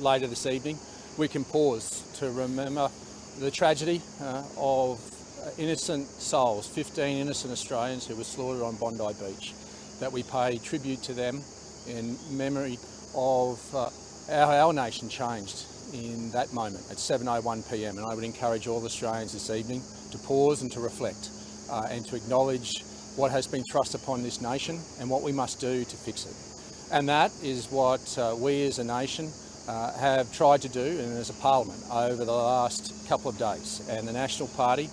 Later this evening, we can pause to remember the tragedy of innocent souls, 15 innocent Australians who were slaughtered on Bondi Beach, that we pay tribute to them in memory of how our nation changed in that moment at 7:01 p.m. And I would encourage all Australians this evening to pause and to reflect and to acknowledge what has been thrust upon this nation and what we must do to fix it. And that is what we as a nation have tried to do and as a parliament over the last couple of days. And the National Party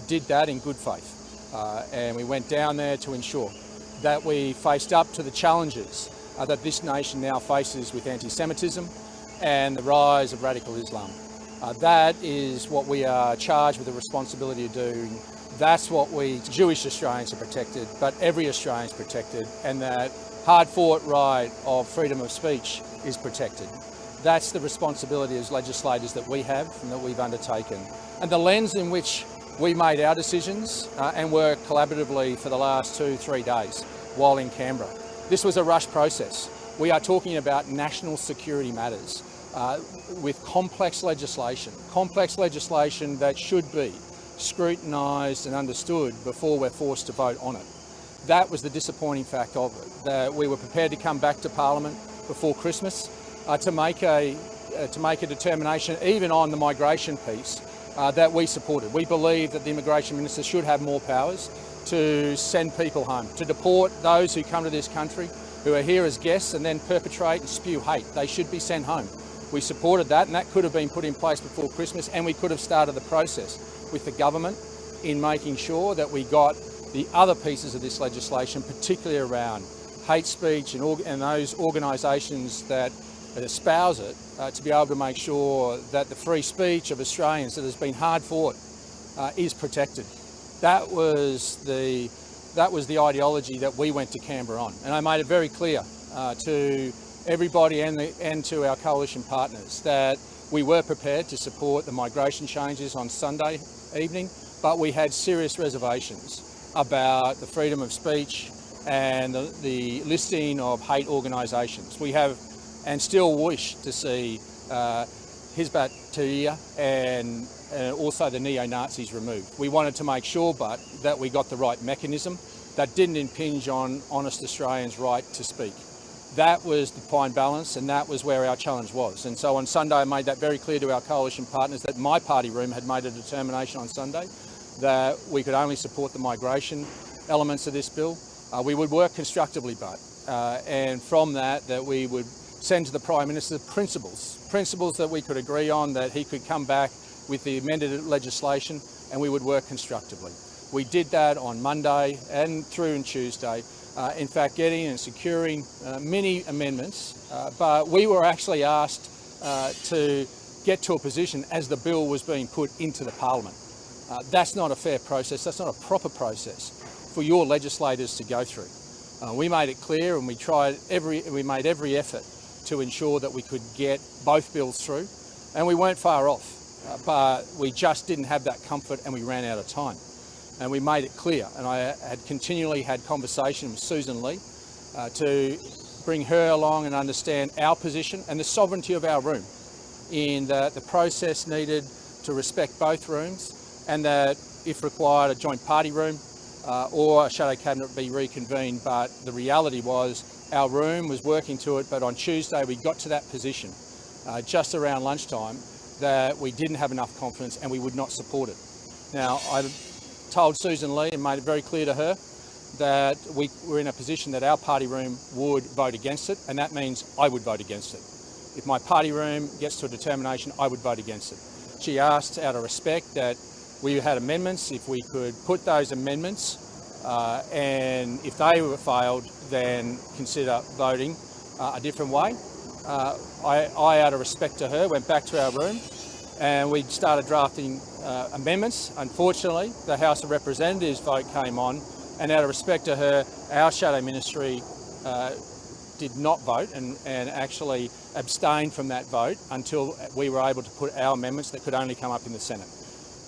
did that in good faith. And we went down there to ensure that we faced up to the challenges that this nation now faces with anti-Semitism and the rise of radical Islam. That is what we are charged with the responsibility of doing. That's what we Jewish Australians are protected, but every Australian is protected, and that hard-fought right of freedom of speech is protected. That's the responsibility as legislators that we have and that we've undertaken. And the lens in which we made our decisions and worked collaboratively for the last 2-3 days while in Canberra. This was a rush process. We are talking about national security matters with complex legislation that should be scrutinised and understood before we're forced to vote on it. That was the disappointing fact of it, that we were prepared to come back to Parliament before Christmas to make a determination, even on the migration piece, that we supported. We believe that the Immigration Minister should have more powers to send people home, to deport those who come to this country, who are here as guests and then perpetrate and spew hate. They should be sent home. We supported that, and that could have been put in place before Christmas, and we could have started the process with the government in making sure that we got the other pieces of this legislation, particularly around hate speech and those organisations that espouse it, to be able to make sure that the free speech of Australians that has been hard fought is protected. That was the ideology that we went to Canberra on, and I made it very clear to everybody and to our coalition partners that we were prepared to support the migration changes on Sunday evening, but we had serious reservations about the freedom of speech and the listing of hate organisations. We have and still wish to see Hizbat Tahrir and also the neo-Nazis removed. We wanted to make sure that we got the right mechanism that didn't impinge on honest Australians' right to speak. That was the fine balance, and that was where our challenge was. And so on Sunday I made that very clear to our coalition partners that my party room had made a determination on Sunday that we could only support the migration elements of this bill. We would work constructively, and from that we would send to the Prime Minister principles that we could agree on, that he could come back with the amended legislation, and we would work constructively. We did that on Monday and through on Tuesday, in fact getting and securing many amendments, but we were actually asked to get to a position as the bill was being put into the Parliament. That's not a fair process, that's not a proper process for your legislators to go through. We made it clear, and we made every effort to ensure that we could get both bills through, and we weren't far off, but we just didn't have that comfort and we ran out of time. And we made it clear, and I had continually had conversation with Susan Lee to bring her along and understand our position and the sovereignty of our room, in that the process needed to respect both rooms, and that if required a joint party room or a shadow cabinet be reconvened. But the reality was our room was working to it, but on Tuesday we got to that position just around lunchtime that we didn't have enough confidence and we would not support it. Now, I told Susan Lee and made it very clear to her that we were in a position that our party room would vote against it, and that means I would vote against it. If my party room gets to a determination, I would vote against it. She asked, out of respect, that we had amendments, if we could put those amendments, and if they were failed, then consider voting a different way. I, out of respect to her, went back to our room and we started drafting amendments. Unfortunately, the House of Representatives vote came on, and out of respect to her, our shadow ministry did not vote and actually abstained from that vote until we were able to put our amendments that could only come up in the Senate.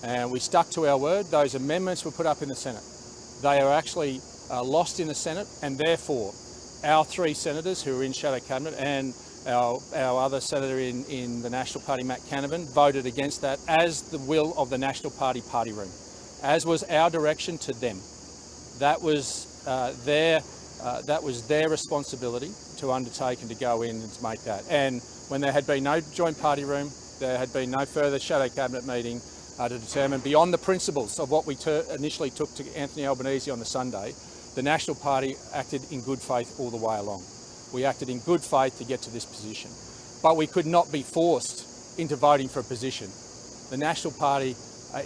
And we stuck to our word. Those amendments were put up in the Senate. They are actually lost in the Senate, and therefore our 3 senators who are in shadow cabinet and Our other senator in the National Party, Matt Canavan, voted against that as the will of the National Party party room, as was our direction to them. That was their responsibility to undertake and to go in and to make that. And when there had been no joint party room, there had been no further shadow cabinet meeting to determine beyond the principles of what we initially took to Anthony Albanese on the Sunday, the National Party acted in good faith all the way along. We acted in good faith to get to this position. But we could not be forced into voting for a position. The National Party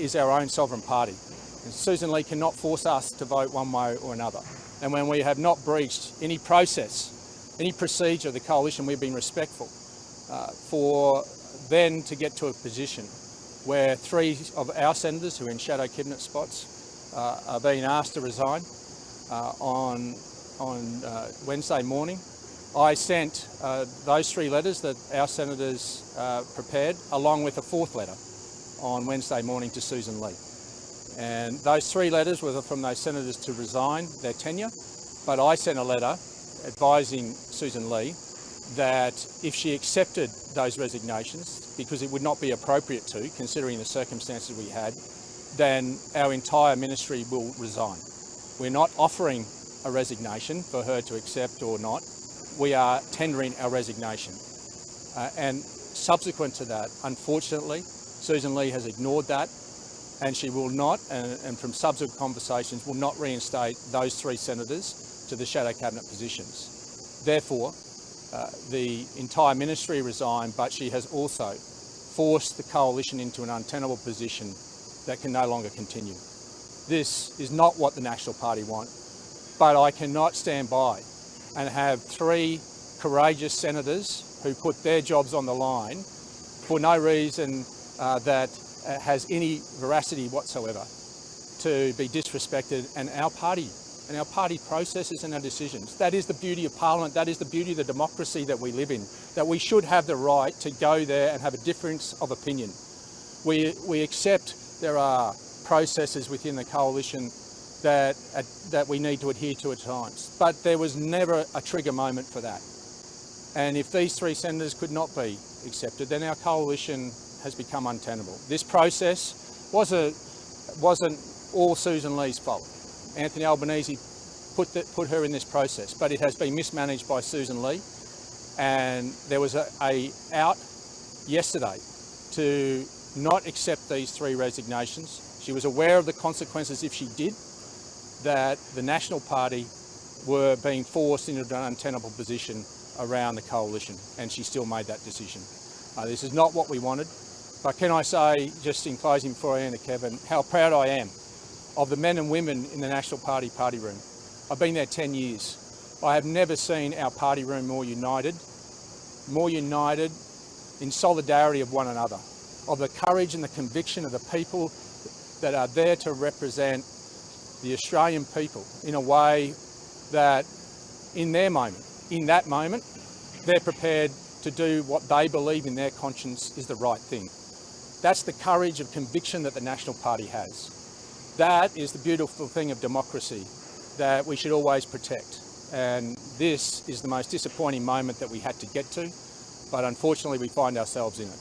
is our own sovereign party. And Susan Lee cannot force us to vote one way or another. And when we have not breached any process, any procedure of the coalition, we've been respectful for then to get to a position where 3 of our senators who are in shadow cabinet spots are being asked to resign on Wednesday morning. I sent those 3 letters that our senators prepared, along with a 4th letter on Wednesday morning to Susan Lee. And those 3 letters were from those senators to resign their tenure, but I sent a letter advising Susan Lee that if she accepted those resignations, because it would not be appropriate to, considering the circumstances we had, then our entire ministry will resign. We're not offering a resignation for her to accept or not. We are tendering our resignation. And subsequent to that, unfortunately, Susan Lee has ignored that, and she will not, and from subsequent conversations, will not reinstate those 3 senators to the shadow cabinet positions. Therefore, the entire ministry resigned, but she has also forced the coalition into an untenable position that can no longer continue. This is not what the National Party want, but I cannot stand by and have 3 courageous senators who put their jobs on the line for no reason that has any veracity whatsoever to be disrespected, and our party processes and our decisions. That is the beauty of Parliament, that is the beauty of the democracy that we live in, that we should have the right to go there and have a difference of opinion. We accept there are processes within the coalition that we need to adhere to at times, but there was never a trigger moment for that. And if these 3 senators could not be accepted, then our coalition has become untenable. This process wasn't all Susan Lee's fault. Anthony Albanese put her in this process, but it has been mismanaged by Susan Lee, and there was a out yesterday to not accept these 3 resignations. She was aware of the consequences if she did, that the National Party were being forced into an untenable position around the coalition, and she still made that decision. This is not what we wanted, but can I say, just in closing before I end to Kevin, how proud I am of the men and women in the National Party party room. I've been there 10 years. I have never seen our party room more united in solidarity of one another, of the courage and the conviction of the people that are there to represent the Australian people in a way that in that moment, they're prepared to do what they believe in their conscience is the right thing. That's the courage of conviction that the National Party has. That is the beautiful thing of democracy that we should always protect. And this is the most disappointing moment that we had to get to, but unfortunately we find ourselves in it.